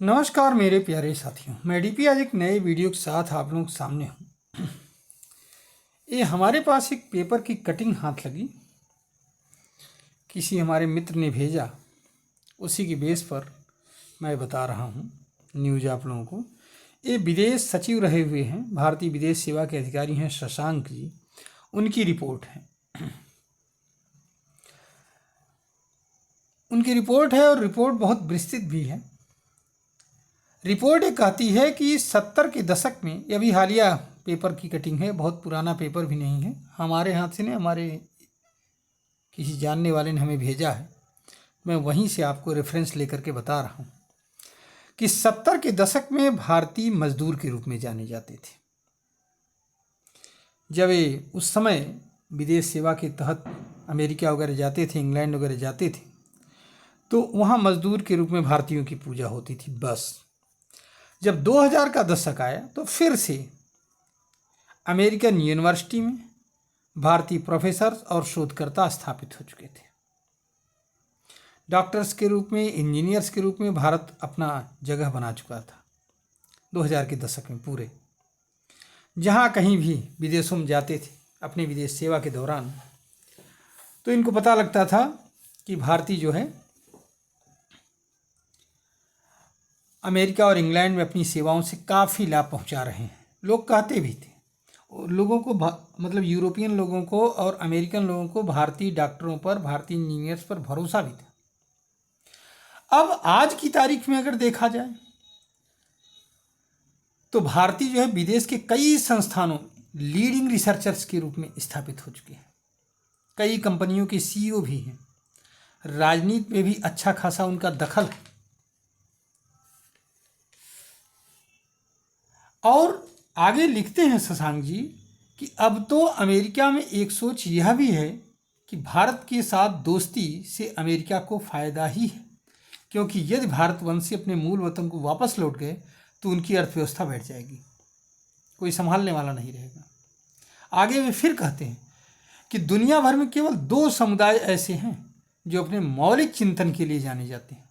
नमस्कार मेरे प्यारे साथियों, मैं डीपी आज एक नए वीडियो के साथ आप लोगों के सामने हूँ। ये हमारे पास एक पेपर की कटिंग हाथ लगी, किसी हमारे मित्र ने भेजा, उसी की बेस पर मैं बता रहा हूँ न्यूज़ आप लोगों को। ये विदेश सचिव रहे हुए हैं, भारतीय विदेश सेवा के अधिकारी हैं शशांक जी, उनकी रिपोर्ट है। उनकी रिपोर्ट है और रिपोर्ट बहुत विस्तृत भी है। रिपोर्ट ये कहती है कि 70 के दशक में, ये अभी हालिया पेपर की कटिंग है, बहुत पुराना पेपर भी नहीं है, हमारे हाथ से नहीं, हमारे किसी जानने वाले ने हमें भेजा है, मैं वहीं से आपको रेफरेंस लेकर के बता रहा हूँ कि 70 के दशक में भारतीय मजदूर के रूप में जाने जाते थे। जब ये उस समय विदेश सेवा के तहत अमेरिका वगैरह जाते थे, इंग्लैंड वगैरह जाते थे, तो वहाँ मजदूर के रूप में भारतीयों की पूजा होती थी। बस जब 2000 का दशक आया तो फिर से अमेरिकन यूनिवर्सिटी में भारतीय प्रोफेसर और शोधकर्ता स्थापित हो चुके थे। डॉक्टर्स के रूप में, इंजीनियर्स के रूप में भारत अपना जगह बना चुका था 2000 के दशक में। पूरे जहाँ कहीं भी विदेशों में जाते थे अपने विदेश सेवा के दौरान, तो इनको पता लगता था कि भारतीय जो है अमेरिका और इंग्लैंड में अपनी सेवाओं से काफ़ी लाभ पहुंचा रहे हैं। लोग कहते भी थे, लोगों को मतलब यूरोपियन लोगों को और अमेरिकन लोगों को भारतीय डॉक्टरों पर, भारतीय इंजीनियर्स पर भरोसा भी था। अब आज की तारीख में अगर देखा जाए तो भारतीय जो है विदेश के कई संस्थानों लीडिंग रिसर्चर्स के रूप में स्थापित हो चुके हैं। कई कंपनियों के सीईओ भी हैं। राजनीति में भी अच्छा खासा उनका दखल है। और आगे लिखते हैं शशांक जी कि अब तो अमेरिका में एक सोच यह भी है कि भारत के साथ दोस्ती से अमेरिका को फ़ायदा ही है, क्योंकि यदि भारतवंशी अपने मूल वतन को वापस लौट गए तो उनकी अर्थव्यवस्था बैठ जाएगी, कोई संभालने वाला नहीं रहेगा। आगे वे फिर कहते हैं कि दुनिया भर में केवल 2 समुदाय ऐसे हैं जो अपने मौलिक चिंतन के लिए जाने जाते हैं,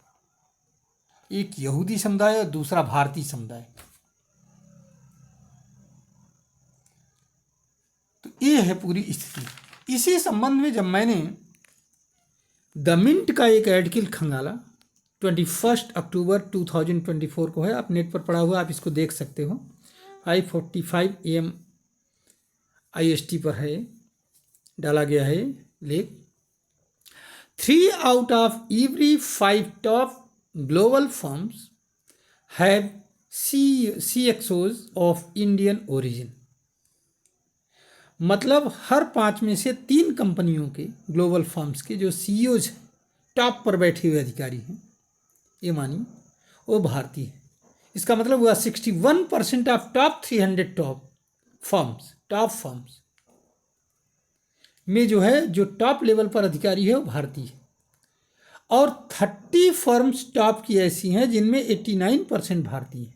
एक यहूदी समुदाय और दूसरा भारतीय समुदाय। तो ये है पूरी स्थिति। इसी संबंध में जब मैंने द मिंट का एक आर्टिकल खंगाला, 21 अक्टूबर 2024 को है, आप नेट पर पड़ा हुआ, आप इसको देख सकते हो, 5:45 AM IST पर है, डाला गया है लेख। 3 out of every 5 top global firms have CXOs of Indian origin। मतलब हर 5 में से 3 कंपनियों के, ग्लोबल फर्म्स के जो सीईओज हैं, टॉप पर बैठे हुए अधिकारी हैं, ये मानिए वो भारतीय है। इसका मतलब हुआ 61% ऑफ टॉप 300 टॉप फर्म्स में जो है, जो टॉप लेवल पर अधिकारी है वो भारतीय है। और 30 फर्म्स टॉप की ऐसी हैं जिनमें 89% भारतीय है,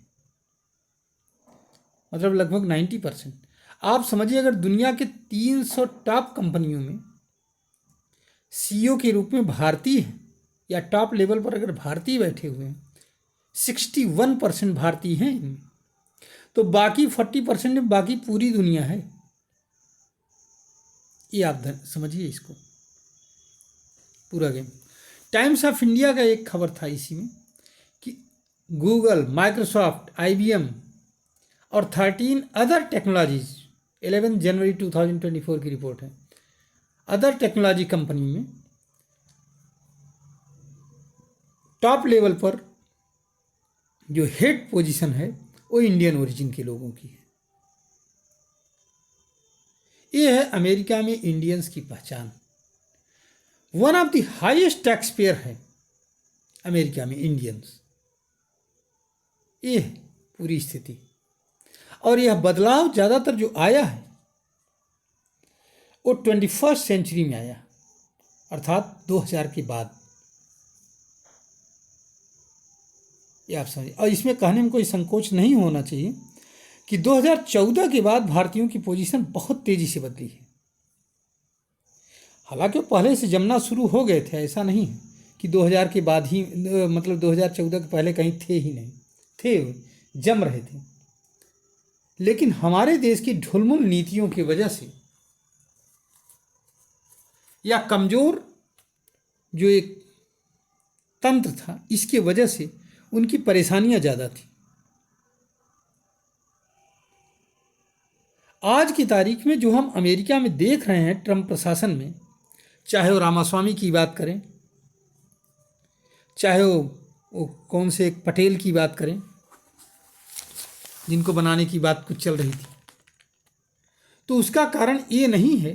मतलब लगभग 90%। आप समझिए, अगर दुनिया के 300 टॉप कंपनियों में सीईओ के रूप में भारतीय हैं, या टॉप लेवल पर अगर भारतीय बैठे हुए हैं, 61% भारतीय हैं इनमें, तो बाकी 40% में बाकी पूरी दुनिया है। ये आप समझिए इसको, पूरा गेम। टाइम्स ऑफ इंडिया का एक खबर था इसी में कि गूगल, माइक्रोसॉफ्ट, IBM और 13 अदर टेक्नोलॉजीज, 11 जनवरी 2024 की रिपोर्ट है, अदर टेक्नोलॉजी कंपनी में टॉप लेवल पर जो हेड पोजीशन है वो इंडियन ओरिजिन के लोगों की है। ये है अमेरिका में इंडियंस की पहचान। One of the highest tax payer है अमेरिका में इंडियंस। ये है पूरी स्थिति। और यह बदलाव ज़्यादातर जो आया है वो 21वीं सेंचुरी में आया, अर्थात 2000 के बाद। ये आप समझिए, और इसमें कहने में कोई संकोच नहीं होना चाहिए कि 2014 के बाद भारतीयों की पोजीशन बहुत तेज़ी से बदली है। हालांकि पहले से जमना शुरू हो गए थे, ऐसा नहीं है कि 2000 के बाद ही, मतलब 2014 के पहले कहीं थे ही नहीं। थे, जम रहे थे। लेकिन हमारे देश की ढुलमुल नीतियों की वजह से या कमज़ोर जो एक तंत्र था, इसके वजह से उनकी परेशानियां ज़्यादा थी। आज की तारीख में जो हम अमेरिका में देख रहे हैं ट्रंप प्रशासन में, चाहे वो रामास्वामी की बात करें, चाहे वो कौन से एक पटेल की बात करें जिनको बनाने की बात कुछ चल रही थी, तो उसका कारण ये नहीं है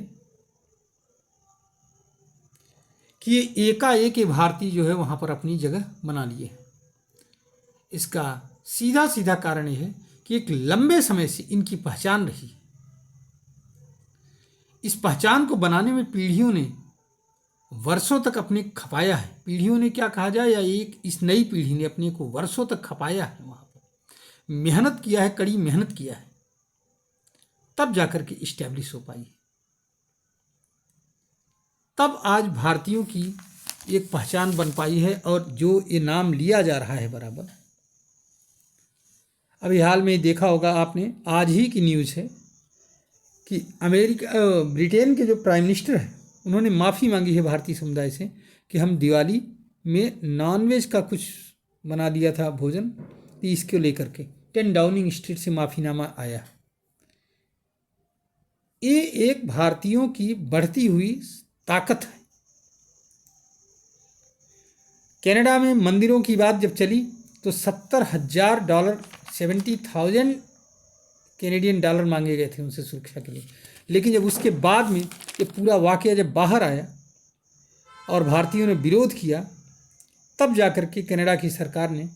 कि ये एकाएक भारतीय जो है वहाँ पर अपनी जगह बना लिए हैं। इसका सीधा सीधा कारण ये है कि एक लंबे समय से इनकी पहचान रही है। इस पहचान को बनाने में पीढ़ियों ने वर्षों तक अपने खपाया है। पीढ़ियों ने क्या कहा जाए, या एक इस नई पीढ़ी ने अपने को वर्षों तक खपाया है, वहाँ पर मेहनत किया है, कड़ी मेहनत किया है, तब जाकर के इस्टेब्लिश हो पाई है। तब आज भारतीयों की एक पहचान बन पाई है और जो ये नाम लिया जा रहा है बराबर। अभी हाल में देखा होगा आपने, आज ही की न्यूज़ है कि ब्रिटेन के जो प्राइम मिनिस्टर हैं उन्होंने माफ़ी मांगी है भारतीय समुदाय से कि हम दिवाली में नॉनवेज का कुछ बना दिया था भोजन, तो इसको लेकर के 10 डाउनिंग स्ट्रीट से माफ़ीनामा आया। ये एक भारतीयों की बढ़ती हुई ताकत है। कनाडा में मंदिरों की बात जब चली तो $70,000 $70,000 कैनेडियन डॉलर मांगे गए थे उनसे सुरक्षा के लिए। लेकिन जब उसके बाद में ये पूरा वाकया जब बाहर आया और भारतीयों ने विरोध किया, तब जाकर के कनाडा की सरकार ने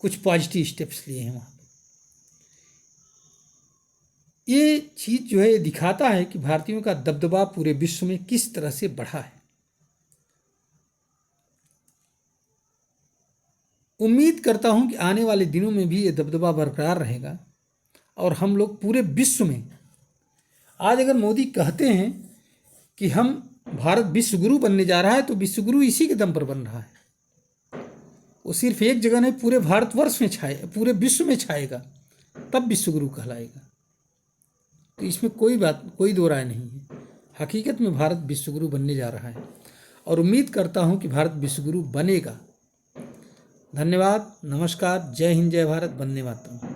कुछ पॉजिटिव स्टेप्स लिए हैं वहाँ। ये चीज़ जो है ये दिखाता है कि भारतीयों का दबदबा पूरे विश्व में किस तरह से बढ़ा है। उम्मीद करता हूँ कि आने वाले दिनों में भी ये दबदबा बरकरार रहेगा और हम लोग पूरे विश्व में, आज अगर मोदी कहते हैं कि हम भारत विश्वगुरु बनने जा रहा है, तो विश्वगुरु इसी के दम पर बन रहा है। वो सिर्फ एक जगह नहीं, पूरे भारतवर्ष में पूरे विश्व में छाएगा, तब विश्वगुरु कहलाएगा। तो इसमें कोई दो राय नहीं है। हकीकत में भारत विश्वगुरु बनने जा रहा है और उम्मीद करता हूँ कि भारत विश्वगुरु बनेगा। धन्यवाद, नमस्कार, जय हिंद, जय भारत, वंदे मातरम।